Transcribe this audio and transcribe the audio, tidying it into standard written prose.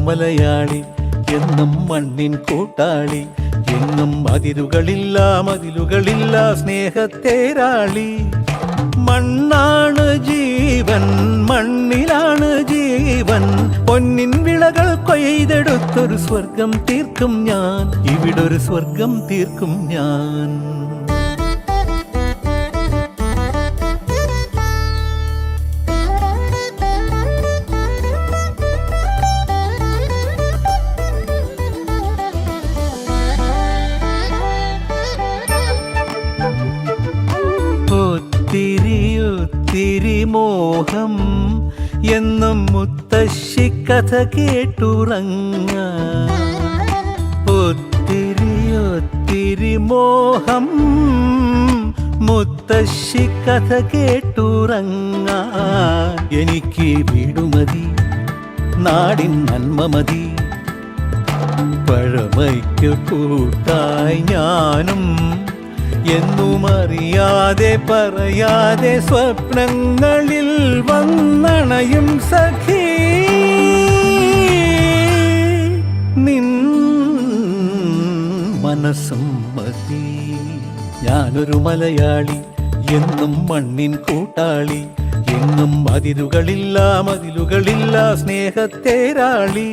മലയാളി, എന്നും മണ്ണിൻ കൂട്ടാളി, എങ്ങും അതിരുകളില്ല മതിലുകളില്ല സ്നേഹത്തേരാളി. മണ്ണാണ് ജീവൻ, മണ്ണിലാണ് ജീവൻ, പൊന്നിൻ വിളകൾ കൊയ്തെടുത്തൊരു സ്വർഗം തീർക്കും ഞാൻ, ഇവിടൊരു സ്വർഗം തീർക്കും ഞാൻ. ഒത്തിരി മോഹം എന്നും മുത്തശ്ശി കഥ കേട്ടുറങ്ങ. ഒത്തിരി മോഹം മുത്തശ്ശി കഥ കേട്ടുറങ്ങ. എനിക്ക് വീടുമതി, നാടിൻ നന്മ മതി, പഴമയ്ക്ക് കൂട്ടായി ഞാനും എന്നും അറിയാതെ പറയാതെ സ്വപ്നങ്ങളിൽ വന്നണയും സഖി. നിൻ മനസ്സും മതി. ഞാനൊരു മലയാളി, എന്നും മണ്ണിൻ കൂട്ടാളി, എങ്ങും അതിരുകളില്ല മതിലുകളില്ല സ്നേഹത്തേരാളി.